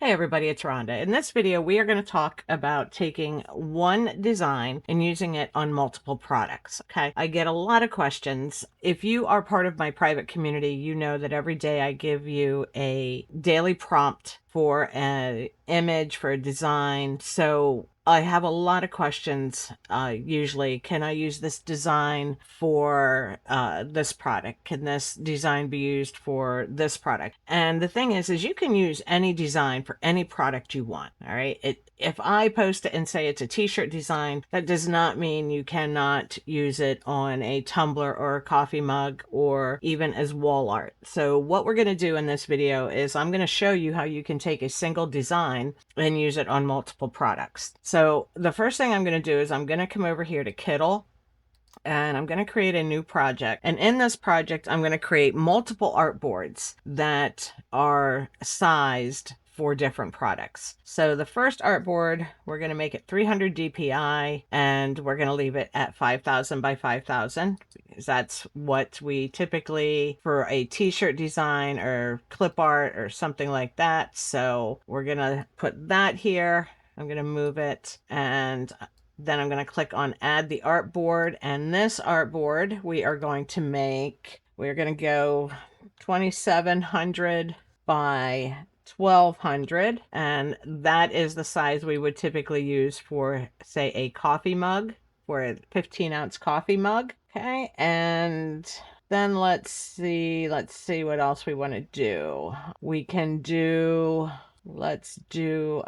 Hey everybody, it's Rhonda. In this video, we are going to talk about taking one design and using it on multiple products. Okay. I get a lot of questions. If you are part of my private community, you know that every day I give you a daily prompt for an image, for a design. So I have a lot of questions. Usually, can I use this design for this product? Can this design be used for this product? And the thing is you can use any design for any product you want. All right. If I post it and say it's a t-shirt design, that does not mean you cannot use it on a tumbler or a coffee mug or even as wall art. So what we're going to do in this video is I'm going to show you how you can take a single design and use it on multiple products. So the first thing I'm going to do is I'm going to come over here to Kittl, and I'm going to create a new project. And in this project, I'm going to create multiple artboards that are sized for different products. So the first artboard, we're going to make it 300 DPI and we're going to leave it at 5,000 by 5,000 because that's what we typically for a t-shirt design or clip art or something like that. So we're going to put that here. I'm going to move it, and then I'm going to click on add the artboard, and this artboard we're going to go 2,700 by 1,200, and that is the size we would typically use for, say, a coffee mug, for a 15-ounce coffee mug. Okay, and then let's see what else we want to do. Let's do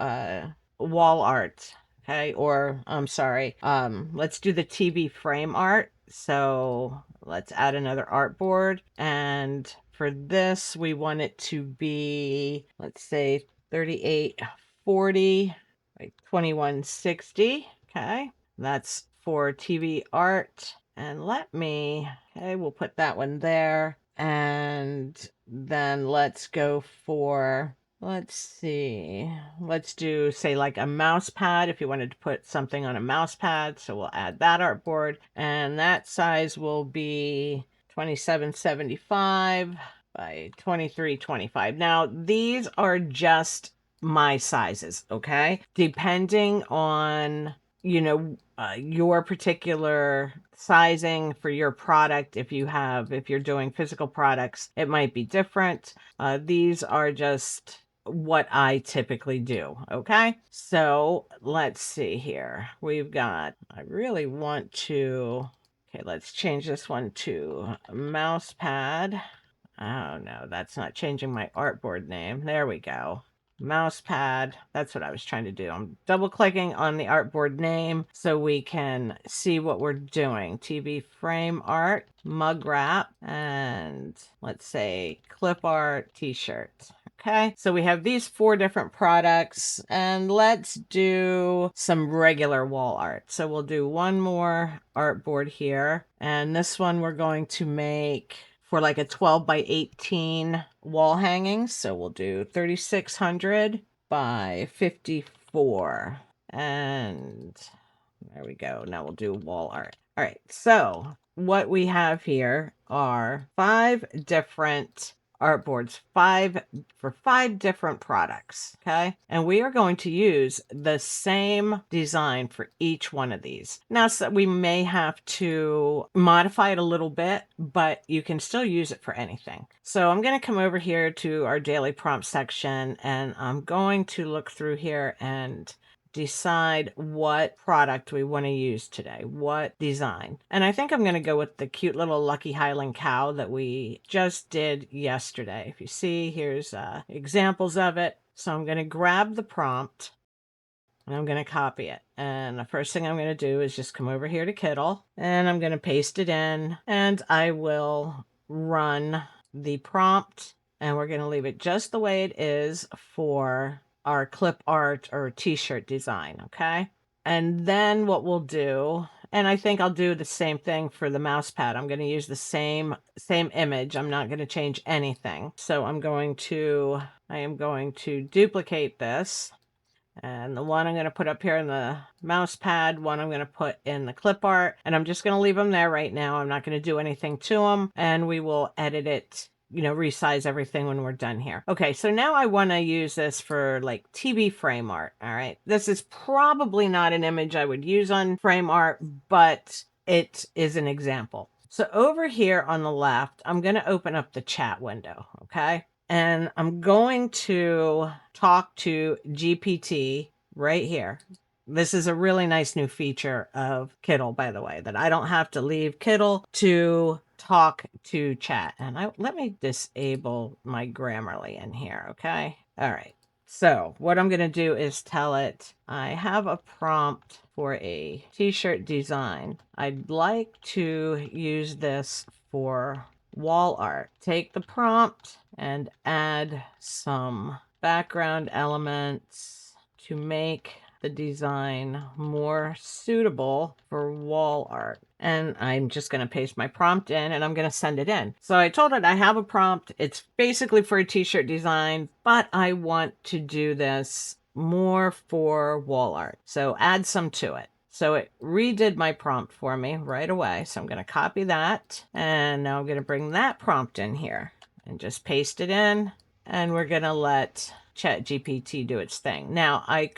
wall art. Okay, or I'm sorry, let's do the TV frame art. So let's add another artboard, and for this we want it to be, let's say, 3840 by 2160. Okay, that's for TV art. And we'll put that one there, and then let's go for, let's see, let's do, say, like a mouse pad if you wanted to put something on a mouse pad. So we'll add that artboard, and that size will be 2775 by 2325. Now, these are just my sizes, okay? Depending on, your particular sizing for your product. If you're doing physical products, it might be different. These are just what I typically do. Okay, so let's see here. I really want to, okay, let's change this one to mouse pad. Oh no, that's not changing my artboard name. There we go. Mouse pad. That's what I was trying to do. I'm double clicking on the artboard name so we can see what we're doing. TV frame art, mug wrap, and let's say clip art t-shirt. Okay, so we have these 4 different products, and let's do some regular wall art. So we'll do one more artboard here, and this one we're going to make for like a 12 by 18 wall hanging. So we'll do 3,600 by 54. And there we go. Now we'll do wall art. All right. So what we have here are 5 different artboards, 5 different products. Okay, and we are going to use the same design for each one of these. Now, so we may have to modify it a little bit, but you can still use it for anything. So I'm going to come over here to our daily prompt section, and I'm going to look through here and decide what product we want to use today, what design. And I think I'm going to go with the cute little Lucky Highland cow that we just did yesterday. If you see, here's examples of it. So I'm going to grab the prompt and I'm going to copy it. And the first thing I'm going to do is just come over here to Kittl, and I'm going to paste it in, and I will run the prompt, and we're going to leave it just the way it is for our clip art or t-shirt design. Okay, and then what we'll do, and I think I'll do the same thing for the mouse pad. I'm going to use the same image. I'm not going to change anything. So I am going to duplicate this, and the one I'm going to put up here in the mouse pad, one I'm going to put in the clip art, and I'm just going to leave them there right now. I'm not going to do anything to them, and we will edit it resize everything when we're done here. Okay, so now I want to use this for like TV frame art. All right, this is probably not an image I would use on frame art, but it is an example. So over here on the left, I'm going to open up the chat window, okay? And I'm going to talk to GPT right here. This is a really nice new feature of Kittl, by the way, that I don't have to leave Kittl to talk to chat. And let me disable my Grammarly in here, okay? All right. So what I'm going to do is tell it I have a prompt for a t-shirt design. I'd like to use this for wall art. Take the prompt and add some background elements to make the design more suitable for wall art. And I'm just going to paste my prompt in and I'm going to send it in. So I told it I have a prompt. It's basically for a t-shirt design, but I want to do this more for wall art. So add some to it. So it redid my prompt for me right away. So I'm going to copy that. And now I'm going to bring that prompt in here and just paste it in. And we're going to let ChatGPT do its thing. Now, I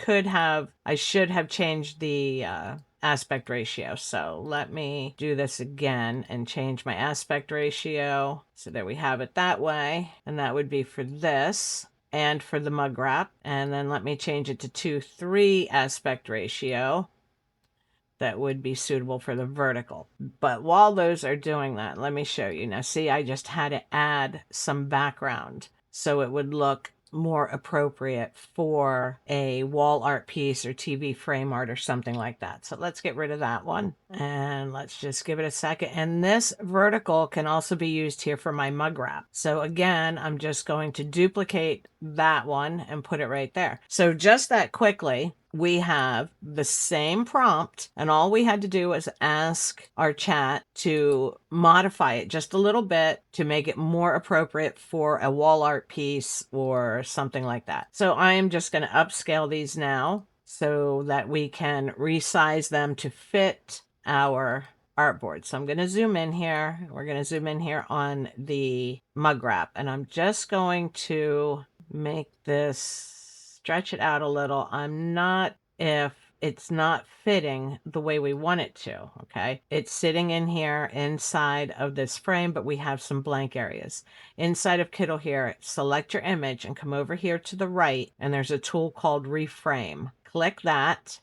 should have changed the aspect ratio. So let me do this again and change my aspect ratio. So there we have it that way. And that would be for this and for the mug wrap. And then let me change it to 2:3 aspect ratio. That would be suitable for the vertical. But while those are doing that, let me show you. Now, see, I just had to add some background so it would look more appropriate for a wall art piece or TV frame art or something like that. So let's get rid of that one and let's just give it a second. And this vertical can also be used here for my mug wrap. So again, I'm just going to duplicate that one and put it right there. So just that quickly, we have the same prompt and all we had to do was ask our chat to modify it just a little bit to make it more appropriate for a wall art piece or something like that. So I am just going to upscale these now so that we can resize them to fit our artboard. So I'm going to zoom in here. We're going to zoom in here on the mug wrap and I'm just going to make this stretch it out a little. I'm not if it's not fitting the way we want it to, okay? It's sitting in here inside of this frame, but we have some blank areas. Inside of Kittl here, select your image and come over here to the right, and there's a tool called Reframe. Click that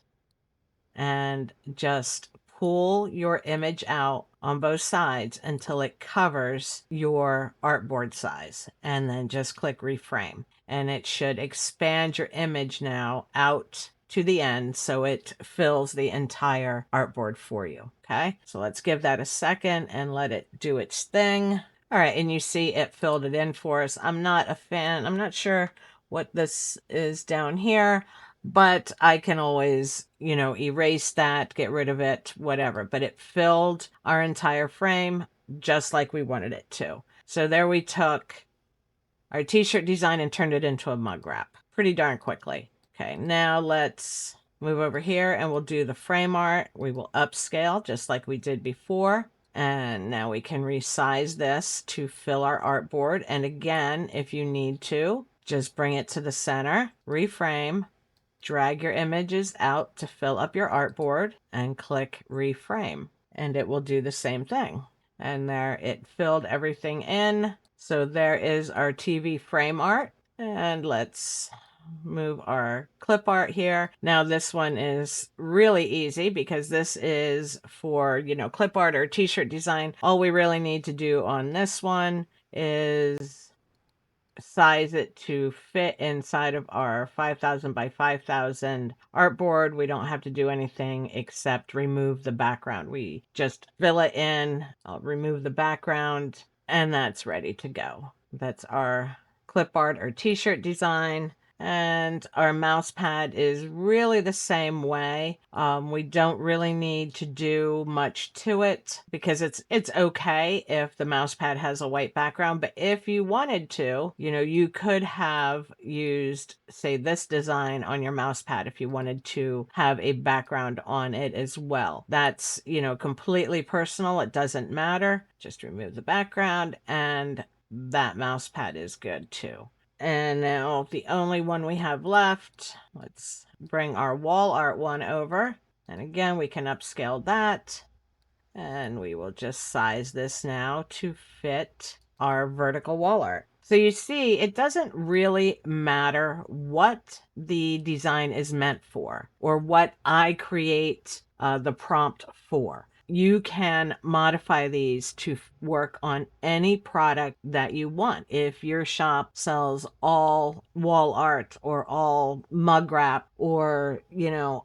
and just pull your image out on both sides until it covers your artboard size, and then just click Reframe. And it should expand your image now out to the end so it fills the entire artboard for you. Okay, so let's give that a second and let it do its thing. All right, and you see it filled it in for us. I'm not a fan. I'm not sure what this is down here, but I can always, erase that, get rid of it, whatever. But it filled our entire frame just like we wanted it to. So there we took our t-shirt design and turned it into a mug wrap pretty darn quickly. Okay, now let's move over here and we'll do the frame art. We will upscale just like we did before. And now we can resize this to fill our artboard. And again, if you need to, just bring it to the center, reframe, drag your images out to fill up your artboard and click reframe. And it will do the same thing. And there it filled everything in. So there is our TV frame art. And let's move our clip art here. Now this one is really easy because this is for, clip art or t-shirt design. All we really need to do on this one is size it to fit inside of our 5,000 by 5,000 artboard. We don't have to do anything except remove the background. We just fill it in, I'll remove the background, and that's ready to go. That's our clip art or t-shirt design. And our mouse pad is really the same way. We don't really need to do much to it because it's okay if the mouse pad has a white background. But if you wanted to, you could have used, say, this design on your mouse pad if you wanted to have a background on it as well. That's, completely personal. It doesn't matter. Just remove the background and that mouse pad is good too. And now the only one we have left, let's bring our wall art one over. And again, we can upscale that. And we will just size this now to fit our vertical wall art. So you see, it doesn't really matter what the design is meant for or what I create the prompt for. You can modify these to work on any product that you want. If your shop sells all wall art or all mug wrap or,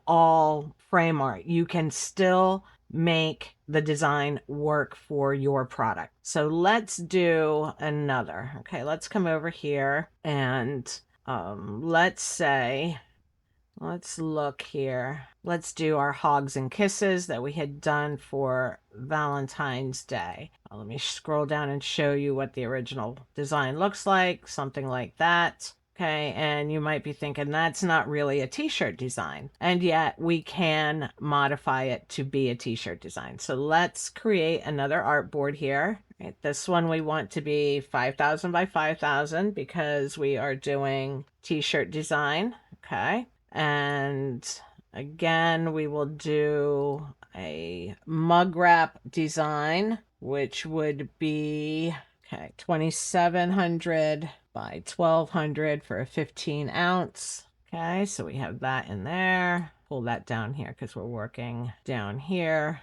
all frame art, you can still make the design work for your product. So let's do another. Okay, let's come over here and let's look here. Let's do our Hogs and Kisses that we had done for Valentine's Day. Let me scroll down and show you what the original design looks like, something like that. Okay, and you might be thinking that's not really a t-shirt design. And yet we can modify it to be a t-shirt design. So let's create another artboard here. Right, this one we want to be 5,000 by 5,000 because we are doing t-shirt design. Okay, and again, we will do a mug wrap design, which would be, okay, 2,700 by 1,200 for a 15 ounce. Okay, so we have that in there. Pull that down here because we're working down here.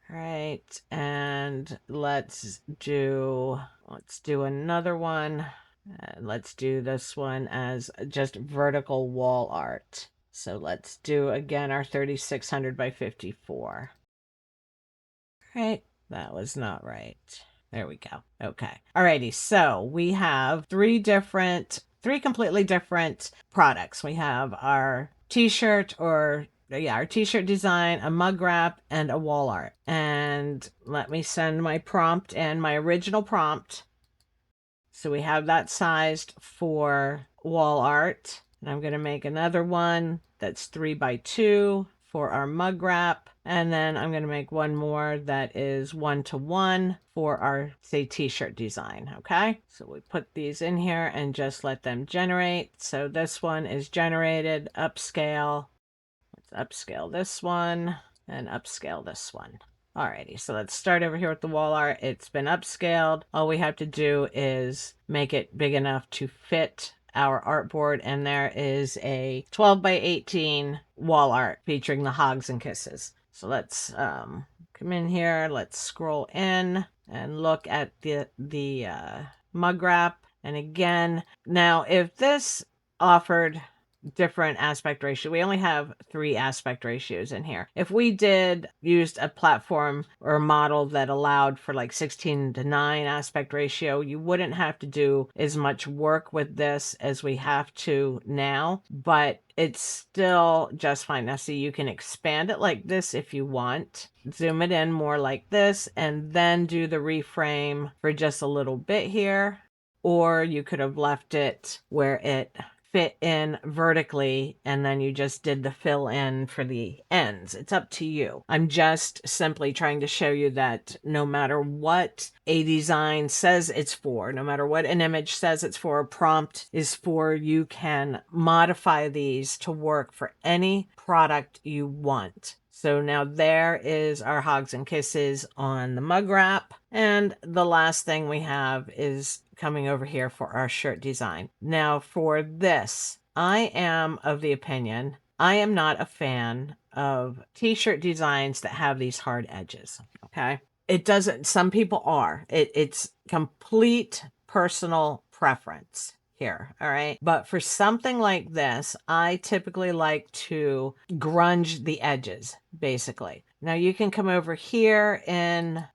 All right, and let's do another one. Let's do this one as just vertical wall art. So let's do again our 3,600 by 54. Right, that was not right. There we go. Okay. Alrighty, so we have three completely different products. We have our t-shirt our t-shirt design, a mug wrap, and a wall art. And let me send my prompt and my original prompt. So we have that sized for wall art. And I'm going to make another one that's 3 by 2 for our mug wrap. And then I'm going to make one more that is 1-to-1 for our, say, t-shirt design. Okay, so we put these in here and just let them generate. So this one is generated, upscale. Let's upscale this one and upscale this one. Alrighty, so let's start over here with the wall art. It's been upscaled. All we have to do is make it big enough to fit our artboard, and there is a 12 by 18 wall art featuring the Hogs and Kisses. So let's come in here, let's scroll in and look at the mug wrap. And again, now if this offered different aspect ratio, we only have 3 aspect ratios in here. If we used a platform or a model that allowed for like 16:9 aspect ratio, you wouldn't have to do as much work with this as we have to now, but it's still just fine. Now see, you can expand it like this if you want, zoom it in more like this, and then do the reframe for just a little bit here. Or you could have left it where it fit in vertically and then you just did the fill in for the ends. It's up to you. I'm just simply trying to show you that no matter what a design says it's for, no matter what an image says it's for, a prompt is for, you can modify these to work for any product you want. So now there is our Hogs and Kisses on the mug wrap. And the last thing we have is coming over here for our shirt design. Now for this, I am of the opinion, I am not a fan of t-shirt designs that have these hard edges, okay? It doesn't, some people are. It's complete personal preference here, all right? But for something like this, I typically like to grunge the edges, basically. Now you can come over here and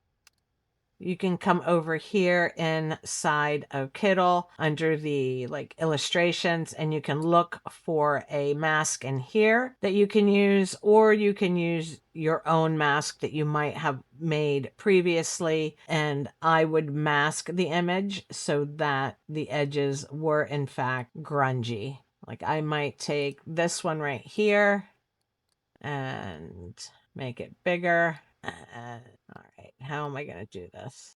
inside of Kittl under the illustrations, and you can look for a mask in here that you can use, or you can use your own mask that you might have made previously. And I would mask the image so that the edges were in fact grungy. Like I might take this one right here and make it bigger. All right, how am I going to do this?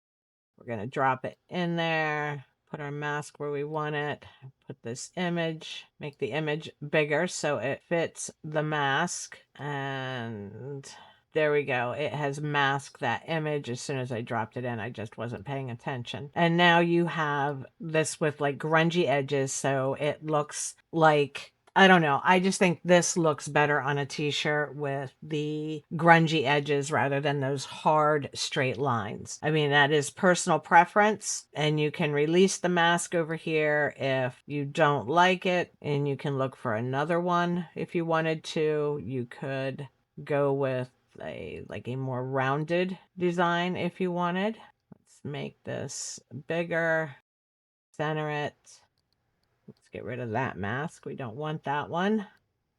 We're going to drop it in there, put our mask where we want it, put this image, make the image bigger so it fits the mask, and there we go. It has masked that image as soon as I dropped it in. I just wasn't paying attention. And now you have this with like grungy edges, so it looks like, I don't know. I just think this looks better on a t-shirt with the grungy edges rather than those hard straight lines. I mean, that is personal preference, and you can release the mask over here if you don't like it, and you can look for another one if you wanted to. You could go with a more rounded design if you wanted. Let's make this bigger, center it. Let's get rid of that mask. We don't want that one.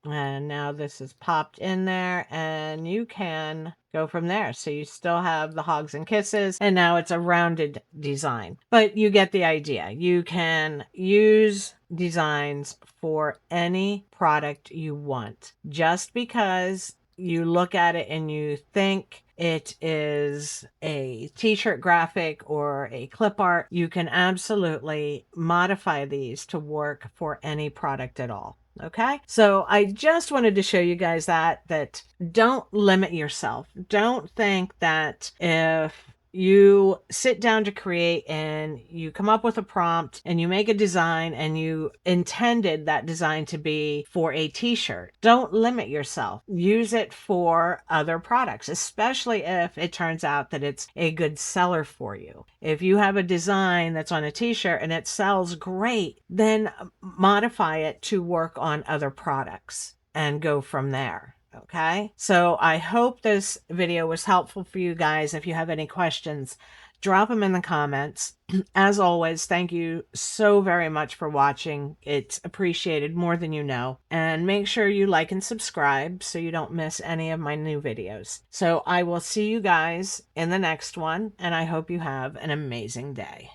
And now this is popped in there, and you can go from there. So you still have the Hogs and Kisses, and now it's a rounded design. But you get the idea. You can use designs for any product you want. Just because you look at it and you think it is a t-shirt graphic or a clip art, you can absolutely modify these to work for any product at all. Okay, so I just wanted to show you guys that don't limit yourself. Don't think that if you sit down to create and you come up with a prompt and you make a design and you intended that design to be for a t-shirt, don't limit yourself. Use it for other products, especially if it turns out that it's a good seller for you. If you have a design that's on a t-shirt and it sells great, then modify it to work on other products and go from there. Okay, so I hope this video was helpful for you guys. If you have any questions, drop them in the comments. As always, thank you so very much for watching. It's appreciated more than you know. And make sure you like and subscribe so you don't miss any of my new videos. So I will see you guys in the next one, and I hope you have an amazing day.